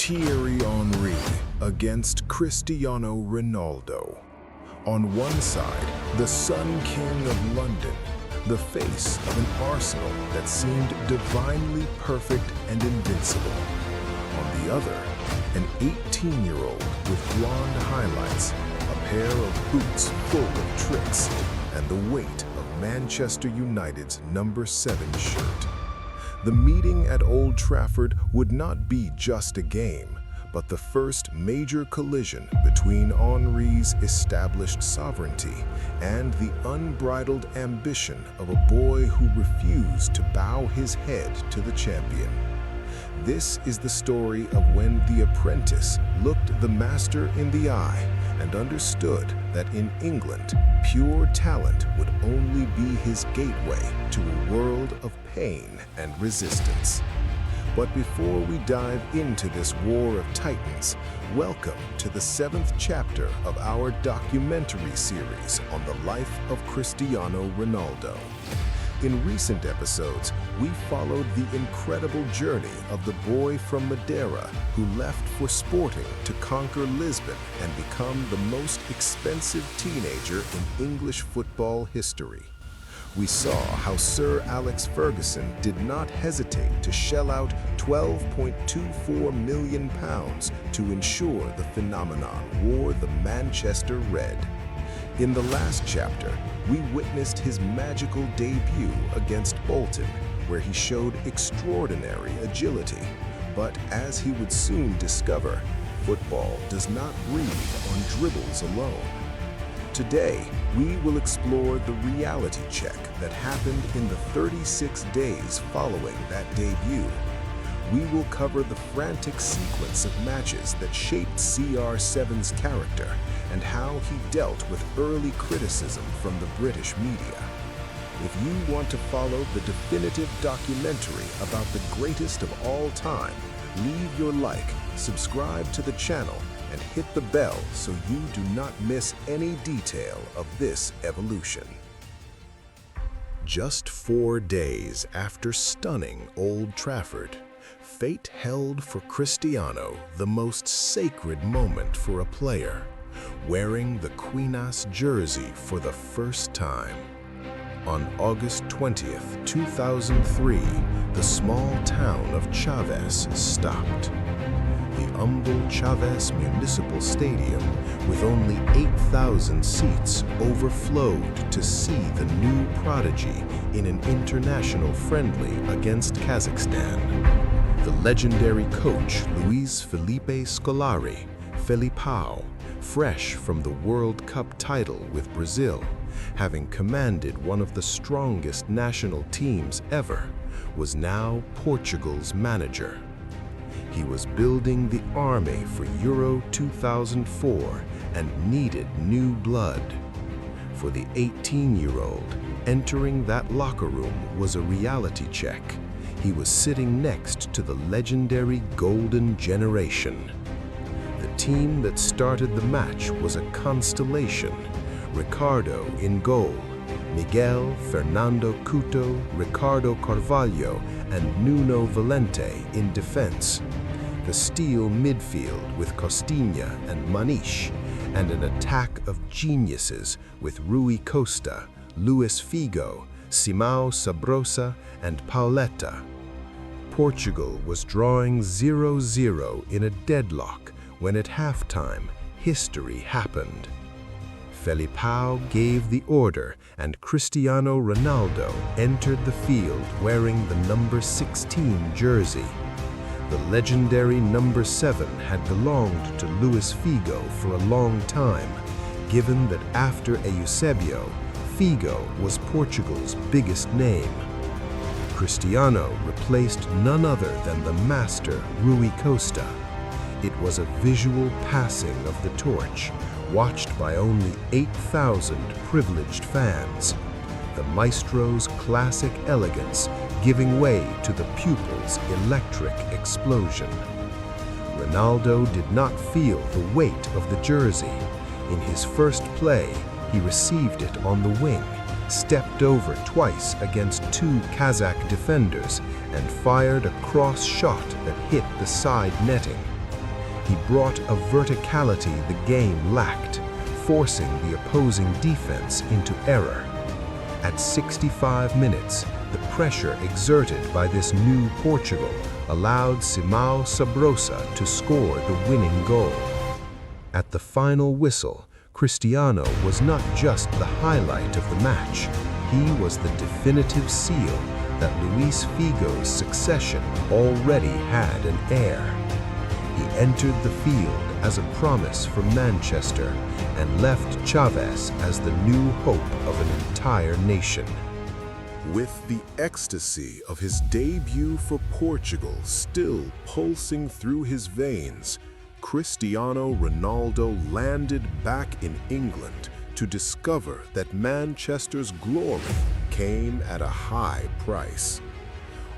Thierry Henry against Cristiano Ronaldo. On one side, the Sun King of London, the face of an Arsenal that seemed divinely perfect and invincible. On the other, an 18-year-old with blonde highlights, a pair of boots full of tricks, and the weight of Manchester United's #7 shirt. The meeting at Old Trafford would not be just a game, but the first major collision between Henry's established sovereignty and the unbridled ambition of a boy who refused to bow his head to the champion. This is the story of when the apprentice looked the master in the eye and understood that in England, pure talent would only be his gateway to a world of pain and resistance. But before we dive into this war of titans, welcome to the 7th chapter of our documentary series on the life of Cristiano Ronaldo. In recent episodes, we followed the incredible journey of the boy from Madeira who left for Sporting to conquer Lisbon and become the most expensive teenager in English football history. We saw how Sir Alex Ferguson did not hesitate to shell out £12.24 million to ensure the phenomenon wore the Manchester red. In the last chapter, we witnessed his magical debut against Bolton, where he showed extraordinary agility. But as he would soon discover, football does not breathe on dribbles alone. Today, we will explore the reality check that happened in the 36 days following that debut. We will cover the frantic sequence of matches that shaped CR7's character and how he dealt with early criticism from the British media. If you want to follow the definitive documentary about the greatest of all time, leave your like, subscribe to the channel, and hit the bell so you do not miss any detail of this evolution. Just 4 days after stunning Old Trafford, fate held for Cristiano the most sacred moment for a player, wearing the Queen's jersey for the first time. On August 20th, 2003, the small town of Chaves stopped. The humble Chaves Municipal Stadium, with only 8,000 seats, overflowed to see the new prodigy in an international friendly against Kazakhstan. The legendary coach Luis Felipe Scolari, Felipao, fresh from the World Cup title with Brazil, having commanded one of the strongest national teams ever, was now Portugal's manager. He was building the army for Euro 2004 and needed new blood. For the 18-year-old, entering that locker room was a reality check. He was sitting next to the legendary Golden Generation. The team that started the match was a constellation. Ricardo in goal, Miguel, Fernando Couto, Ricardo Carvalho, and Nuno Valente in defense. The steel midfield with Costinha and Maniche, and an attack of geniuses with Rui Costa, Luis Figo, Simão Sabrosa, and Pauleta. Portugal was drawing 0-0 in a deadlock when at halftime, history happened. Felipao gave the order and Cristiano Ronaldo entered the field wearing the #16 jersey. The legendary #7 had belonged to Luis Figo for a long time, given that after Eusebio, Figo was Portugal's biggest name. Cristiano replaced none other than the master Rui Costa. It was a visual passing of the torch, watched by only 8,000 privileged fans. The maestro's classic elegance giving way to the pupil's electric explosion. Ronaldo did not feel the weight of the jersey. In his first play, he received it on the wing, stepped over twice against 2 Kazakh defenders, and fired a cross shot that hit the side netting. He brought a verticality the game lacked, forcing the opposing defense into error. At 65 minutes, the pressure exerted by this new Portugal allowed Simão Sabrosa to score the winning goal. At the final whistle, Cristiano was not just the highlight of the match, he was the definitive seal that Luis Figo's succession already had an heir. He entered the field as a promise for Manchester and left Chavez as the new hope of an entire nation. With the ecstasy of his debut for Portugal still pulsing through his veins, Cristiano Ronaldo landed back in England to discover that Manchester's glory came at a high price.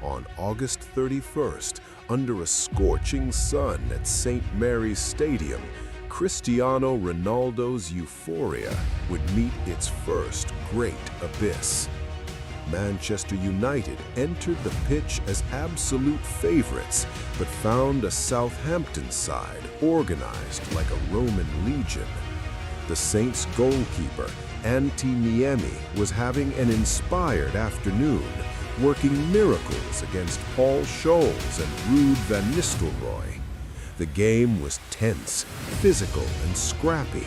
On August 31st, under a scorching sun at St. Mary's Stadium, Cristiano Ronaldo's euphoria would meet its first great abyss. Manchester United entered the pitch as absolute favorites, but found a Southampton side organized like a Roman legion. The Saints' goalkeeper, Antti Niemi, was having an inspired afternoon, working miracles against Paul Scholes and Ruud van Nistelrooy. The game was tense, physical, and scrappy.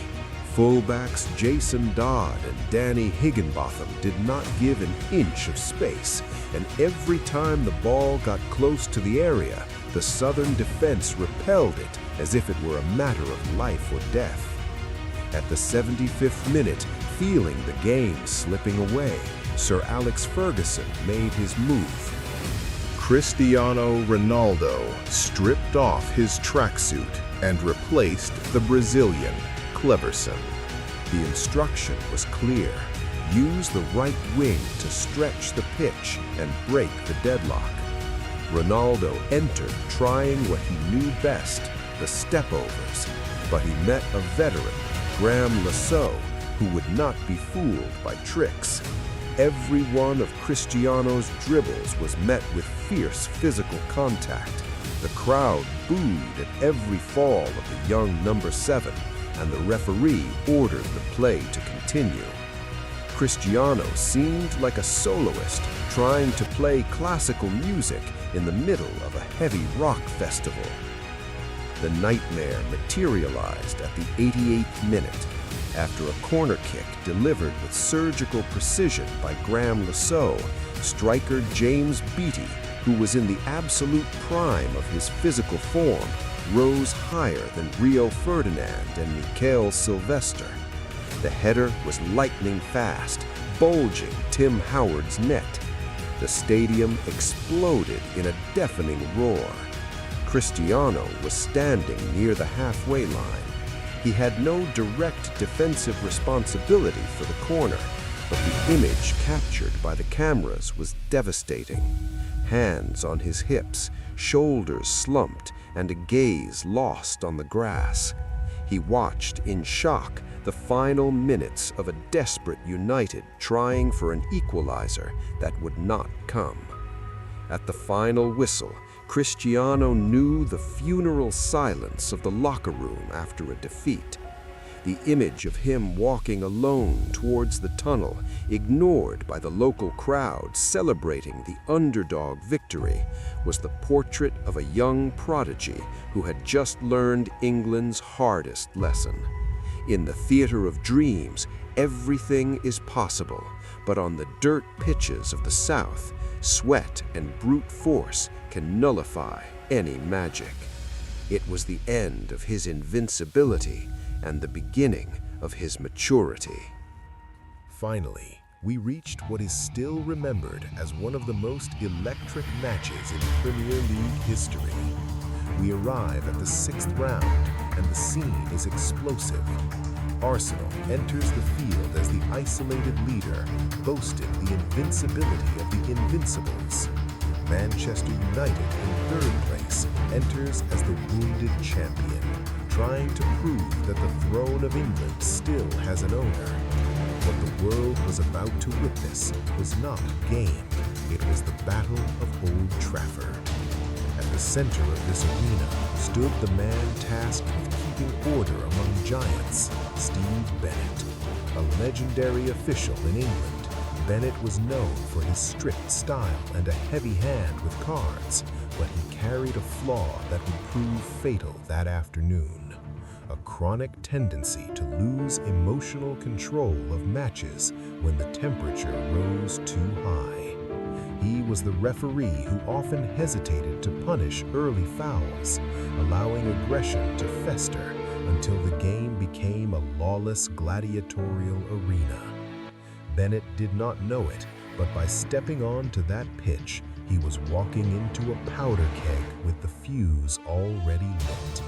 Fullbacks Jason Dodd and Danny Higginbotham did not give an inch of space, and every time the ball got close to the area, the Southern defense repelled it as if it were a matter of life or death. At the 75th minute, feeling the game slipping away, Sir Alex Ferguson made his move. Cristiano Ronaldo stripped off his tracksuit and replaced the Brazilian, Cleverson. The instruction was clear. Use the right wing to stretch the pitch and break the deadlock. Ronaldo entered trying what he knew best, the step-overs, but he met a veteran, Graham Lasso, who would not be fooled by tricks. Every one of Cristiano's dribbles was met with fierce physical contact. The crowd booed at every fall of the young number 7, and the referee ordered the play to continue. Cristiano seemed like a soloist trying to play classical music in the middle of a heavy rock festival. The nightmare materialized at the 88th minute after a corner kick delivered with surgical precision by Graham Lasso. Striker James Beattie, who was in the absolute prime of his physical form, rose higher than Rio Ferdinand and Michael Sylvester. The header was lightning fast, bulging Tim Howard's net. The stadium exploded in a deafening roar. Cristiano was standing near the halfway line. He had no direct defensive responsibility for the corner, but the image captured by the cameras was devastating. Hands on his hips, shoulders slumped, and a gaze lost on the grass. He watched in shock the final minutes of a desperate United trying for an equalizer that would not come. At the final whistle, Cristiano knew the funeral silence of the locker room after a defeat. The image of him walking alone towards the tunnel, ignored by the local crowd celebrating the underdog victory, was the portrait of a young prodigy who had just learned England's hardest lesson. In the theater of dreams, everything is possible, but on the dirt pitches of the South, sweat and brute force can nullify any magic. It was the end of his invincibility and the beginning of his maturity. Finally, we reached what is still remembered as one of the most electric matches in Premier League history. We arrive at the 6th round, and the scene is explosive. Arsenal enters the field as the isolated leader, boasting the invincibility of the Invincibles. Manchester United, in 3rd place, enters as the wounded champion, trying to prove that the throne of England still has an owner. What the world was about to witness was not a game, it was the Battle of Old Trafford. At the center of this arena stood the man tasked with keeping order among giants, Steve Bennett. A legendary official in England, Bennett was known for his strict style and a heavy hand with cards, but he carried a flaw that would prove fatal that afternoon: a chronic tendency to lose emotional control of matches when the temperature rose too high. He was the referee who often hesitated to punish early fouls, allowing aggression to fester until the game became a lawless gladiatorial arena. Bennett did not know it, but by stepping onto that pitch, he was walking into a powder keg with the fuse already lit.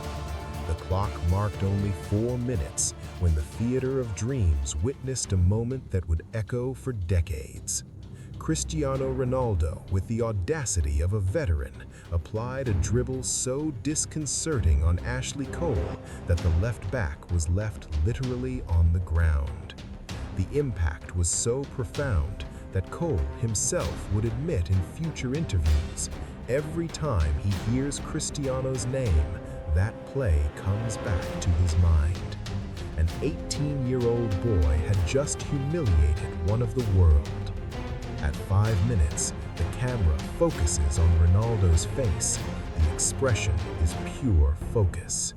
The clock marked only 4 minutes when the theater of dreams witnessed a moment that would echo for decades. Cristiano Ronaldo, with the audacity of a veteran, applied a dribble so disconcerting on Ashley Cole that the left back was left literally on the ground. The impact was so profound that Cole himself would admit in future interviews, every time he hears Cristiano's name, that play comes back to his mind. An 18-year-old boy had just humiliated one of the world. At 5 minutes, the camera focuses on Ronaldo's face. The expression is pure focus.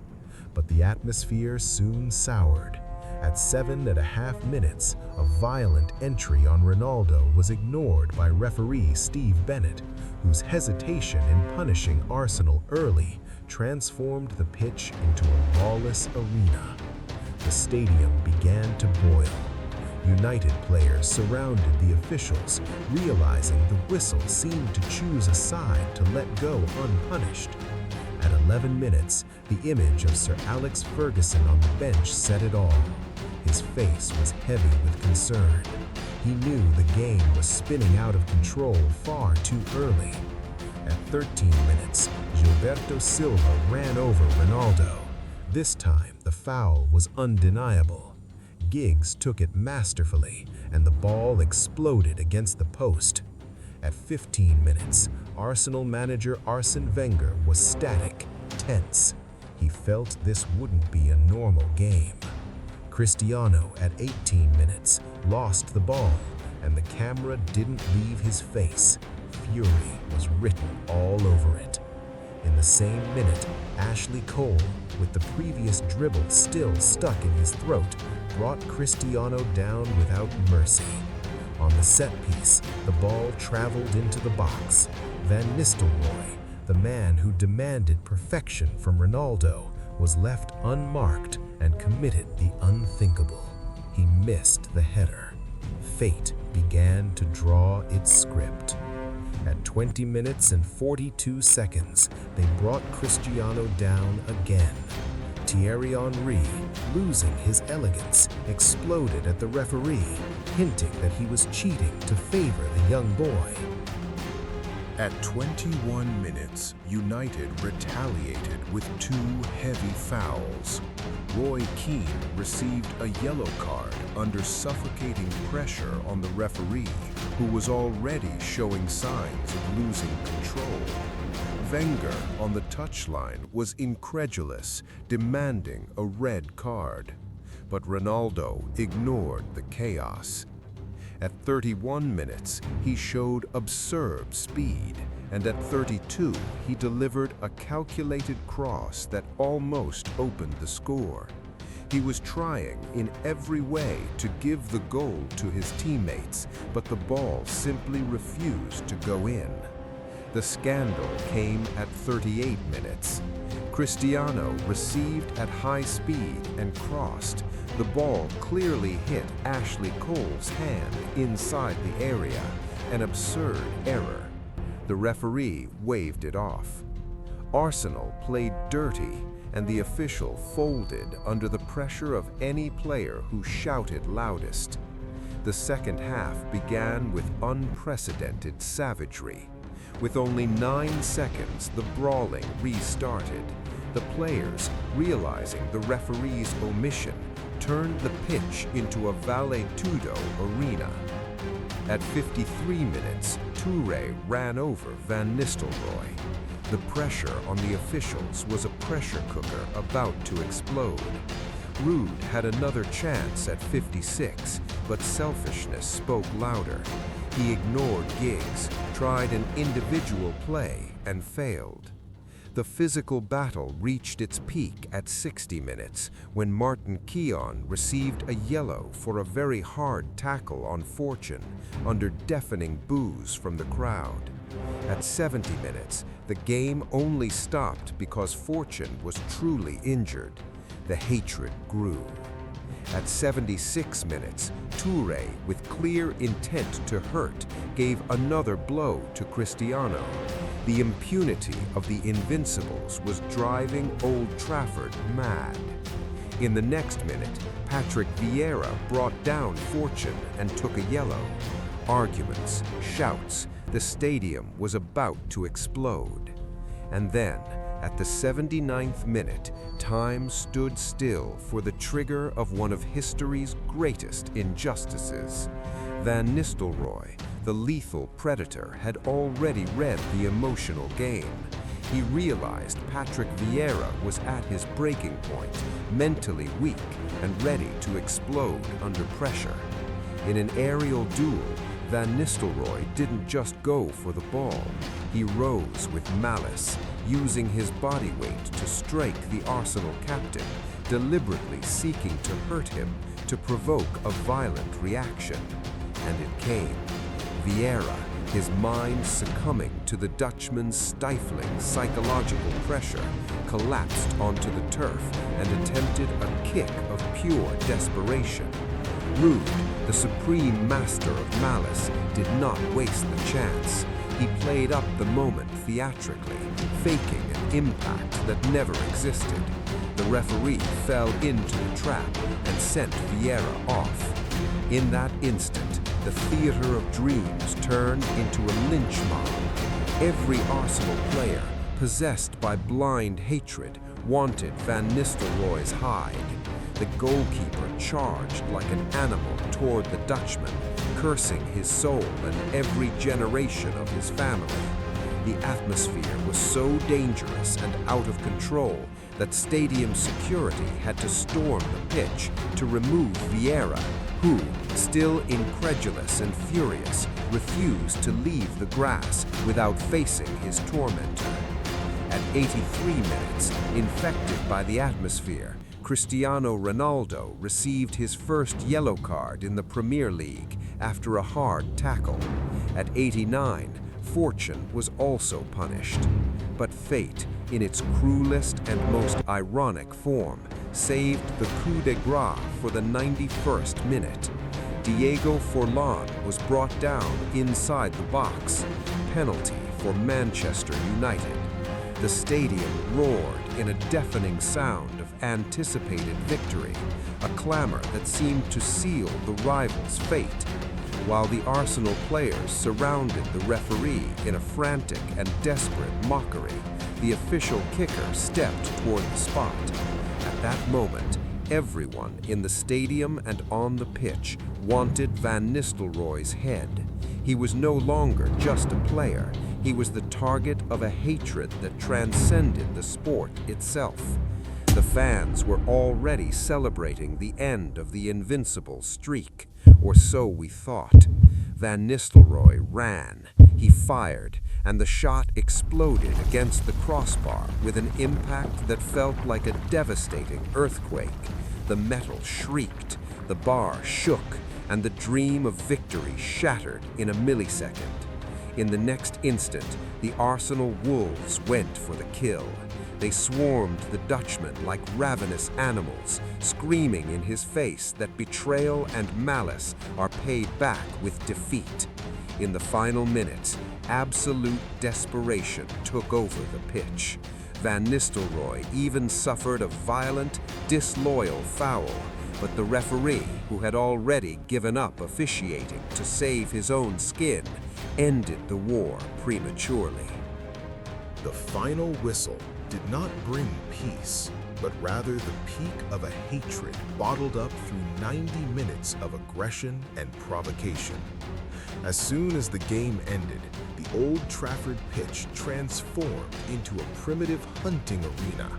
But the atmosphere soon soured. At 7.5 minutes, a violent entry on Ronaldo was ignored by referee Steve Bennett, whose hesitation in punishing Arsenal early transformed the pitch into a lawless arena. The stadium began to boil. United players surrounded the officials, realizing the whistle seemed to choose a side to let go unpunished. At 11 minutes, the image of Sir Alex Ferguson on the bench said it all. His face was heavy with concern. He knew the game was spinning out of control far too early. At 13 minutes, Gilberto Silva ran over Ronaldo. This time, the foul was undeniable. Giggs took it masterfully, and the ball exploded against the post. At 15 minutes, Arsenal manager Arsene Wenger was static, tense. He felt this wouldn't be a normal game. Cristiano, at 18 minutes, lost the ball, and the camera didn't leave his face. Fury was written all over it. In the same minute, Ashley Cole, with the previous dribble still stuck in his throat, brought Cristiano down without mercy. On the set piece, the ball traveled into the box. Van Nistelrooy, the man who demanded perfection from Ronaldo, was left unmarked and committed the unthinkable. He missed the header. Fate began to draw its script. At 20 minutes and 42 seconds, they brought Cristiano down again. Thierry Henry, losing his elegance, exploded at the referee, hinting that he was cheating to favor the young boy. At 21 minutes, United retaliated with 2 heavy fouls. Roy Keane received a yellow card under suffocating pressure on the referee, who was already showing signs of losing control. Wenger, on the touchline, was incredulous, demanding a red card. But Ronaldo ignored the chaos. At 31 minutes, he showed absurd speed, and at 32, he delivered a calculated cross that almost opened the score. He was trying in every way to give the goal to his teammates, but the ball simply refused to go in. The scandal came at 38 minutes. Cristiano received at high speed and crossed. The ball clearly hit Ashley Cole's hand inside the area, an absurd error. The referee waved it off. Arsenal played dirty, and the official folded under the pressure of any player who shouted loudest. The second half began with unprecedented savagery. With only 9 seconds, the brawling restarted. The players, realizing the referee's omission, turned the pitch into a vale-tudo arena. At 53 minutes, Toure ran over Van Nistelrooy. The pressure on the officials was a pressure cooker about to explode. Rude had another chance at 56, but selfishness spoke louder. He ignored Giggs, tried an individual play, and failed. The physical battle reached its peak at 60 minutes when Martin Keown received a yellow for a very hard tackle on Fortune under deafening boos from the crowd. At 70 minutes, the game only stopped because Fortune was truly injured. The hatred grew. At 76 minutes, Toure, with clear intent to hurt, gave another blow to Cristiano. The impunity of the Invincibles was driving Old Trafford mad. In the next minute, Patrick Vieira brought down Fortune and took a yellow. Arguments, shouts, the stadium was about to explode. And then, at the 79th minute, time stood still for the trigger of one of history's greatest injustices. Van Nistelrooy, the lethal predator, had already read the emotional game. He realized Patrick Vieira was at his breaking point, mentally weak and ready to explode under pressure. In an aerial duel, Van Nistelrooy didn't just go for the ball. He rose with malice, using his body weight to strike the Arsenal captain, deliberately seeking to hurt him, to provoke a violent reaction. And it came. Vieira, his mind succumbing to the Dutchman's stifling psychological pressure, collapsed onto the turf and attempted a kick of pure desperation. Rude, the supreme master of malice, did not waste the chance. He played up the moment theatrically, faking an impact that never existed. The referee fell into the trap and sent Vieira off. In that instant, the theater of dreams turned into a lynch mob. Every Arsenal player, possessed by blind hatred, wanted Van Nistelrooy's hide. The goalkeeper charged like an animal toward the Dutchman, cursing his soul and every generation of his family. The atmosphere was so dangerous and out of control that stadium security had to storm the pitch to remove Vieira, who, still incredulous and furious, refused to leave the grass without facing his tormentor. At 83 minutes, infected by the atmosphere, Cristiano Ronaldo received his first yellow card in the Premier League after a hard tackle. At 89, Fortune was also punished. But fate, in its cruelest and most ironic form, saved the coup de grace for the 91st minute. Diego Forlan was brought down inside the box. Penalty for Manchester United. The stadium roared in a deafening sound of anticipated victory, a clamor that seemed to seal the rival's fate. While the Arsenal players surrounded the referee in a frantic and desperate mockery, the official kicker stepped toward the spot. At that moment, everyone in the stadium and on the pitch wanted Van Nistelrooy's head. He was no longer just a player. He was the target of a hatred that transcended the sport itself. The fans were already celebrating the end of the Invincibles streak, or so we thought. Van Nistelrooy ran. He fired, and the shot exploded against the crossbar with an impact that felt like a devastating earthquake. The metal shrieked, the bar shook, and the dream of victory shattered in a millisecond. In the next instant, the Arsenal wolves went for the kill. They swarmed the Dutchman like ravenous animals, screaming in his face that betrayal and malice are paid back with defeat. In the final minutes, absolute desperation took over the pitch. Van Nistelrooy even suffered a violent, disloyal foul, but the referee, who had already given up officiating to save his own skin, ended the war prematurely. The final whistle did not bring peace, but rather the peak of a hatred bottled up through 90 minutes of aggression and provocation. As soon as the game ended, the Old Trafford pitch transformed into a primitive hunting arena.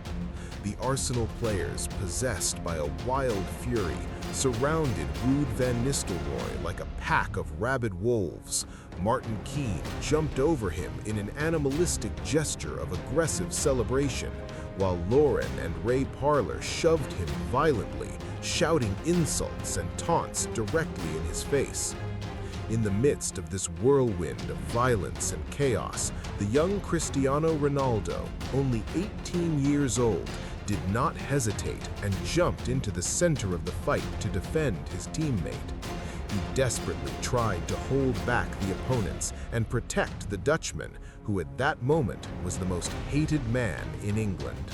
The Arsenal players, possessed by a wild fury, surrounded Ruud van Nistelrooy like a pack of rabid wolves. Martin Keane jumped over him in an animalistic gesture of aggressive celebration, while Lauren and Ray Parlour shoved him violently, shouting insults and taunts directly in his face. In the midst of this whirlwind of violence and chaos, the young Cristiano Ronaldo, only 18 years old, did not hesitate and jumped into the center of the fight to defend his teammate. He desperately tried to hold back the opponents and protect the Dutchman, who at that moment was the most hated man in England.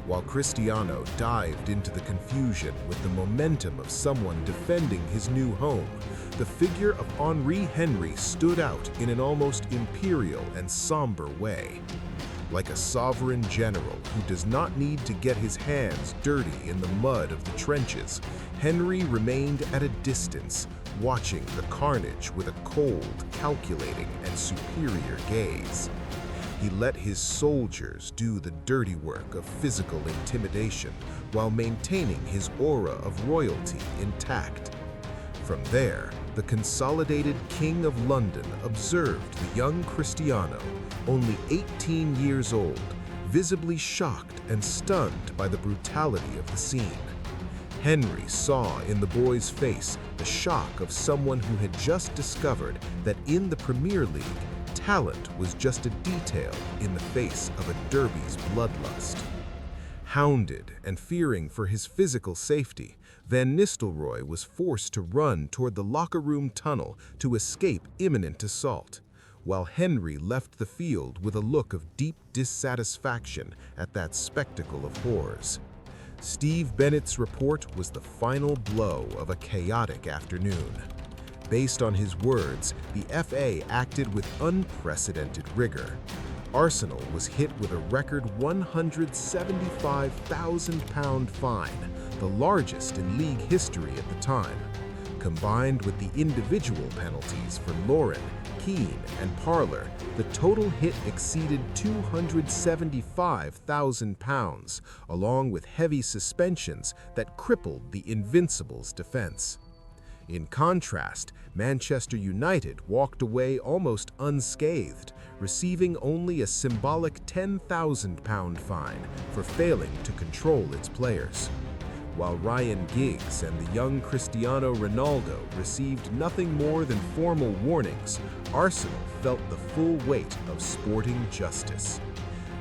While Cristiano dived into the confusion with the momentum of someone defending his new home, the figure of Henry stood out in an almost imperial and somber way. Like a sovereign general who does not need to get his hands dirty in the mud of the trenches, Henry remained at a distance, watching the carnage with a cold, calculating, and superior gaze. He let his soldiers do the dirty work of physical intimidation while maintaining his aura of royalty intact. From there, the consolidated King of London observed the young Cristiano, only 18 years old, visibly shocked and stunned by the brutality of the scene. Henry saw in the boy's face the shock of someone who had just discovered that in the Premier League, talent was just a detail in the face of a derby's bloodlust. Hounded and fearing for his physical safety, Van Nistelrooy was forced to run toward the locker room tunnel to escape imminent assault, while Henry left the field with a look of deep dissatisfaction at that spectacle of horrors. Steve Bennett's report was the final blow of a chaotic afternoon. Based on his words, the FA acted with unprecedented rigor. Arsenal was hit with a record £175,000 fine, the largest in league history at the time. Combined with the individual penalties for Lauren, Keane, and Parlour, the total hit exceeded £275,000, along with heavy suspensions that crippled the Invincibles' defence. In contrast, Manchester United walked away almost unscathed, receiving only a symbolic £10,000 fine for failing to control its players. While Ryan Giggs and the young Cristiano Ronaldo received nothing more than formal warnings, Arsenal felt the full weight of sporting justice.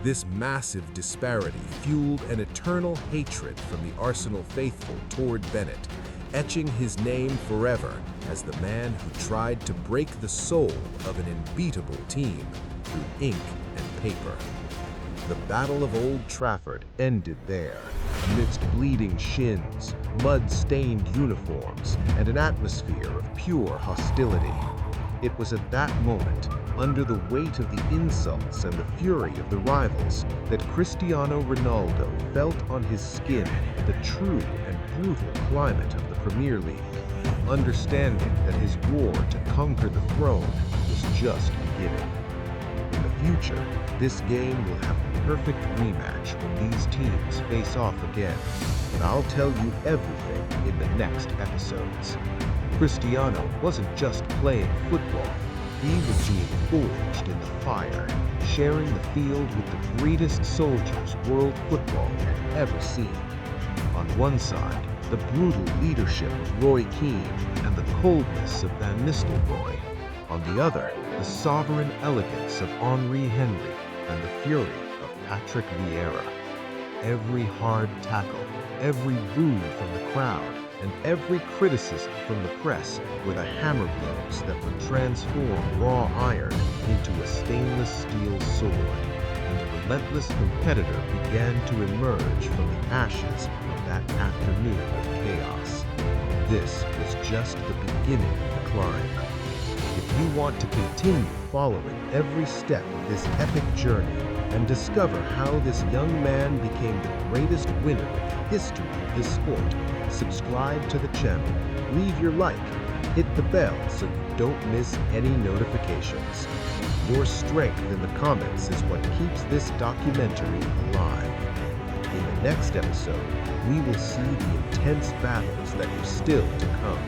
This massive disparity fueled an eternal hatred from the Arsenal faithful toward Bennett, etching his name forever as the man who tried to break the soul of an unbeatable team through ink and paper. The Battle of Old Trafford ended there, amidst bleeding shins, mud-stained uniforms, and an atmosphere of pure hostility. It was at that moment, under the weight of the insults and the fury of the rivals, that Cristiano Ronaldo felt on his skin the true and brutal climate of the Premier League, understanding that his war to conquer the throne was just beginning. In the future, this game will have a perfect rematch when these teams face off again, and I'll tell you everything in the next episodes. Cristiano wasn't just playing football, he was being forged in the fire, sharing the field with the greatest soldiers world football had ever seen. On one side, the brutal leadership of Roy Keane and the coldness of Van Nistelrooy. On the other, the sovereign elegance of Henry and the fury of Patrick Vieira. Every hard tackle, every boo from the crowd, and every criticism from the press were the hammer blows that would transform raw iron into a stainless steel sword, and the relentless competitor began to emerge from the ashes of that afternoon of chaos. This was just the beginning of the climb. If you want to continue following every step of this epic journey and discover how this young man became the greatest winner in the history of this sport, subscribe to the channel, leave your like, hit the bell so you don't miss any notifications. Your strength in the comments is what keeps this documentary alive. In the next episode, we will see the intense battles that are still to come.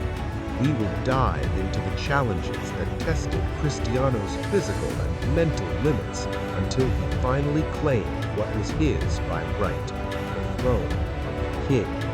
We will dive into the challenges that tested Cristiano's physical and mental limits until he finally claimed what was his by right, the throne of the king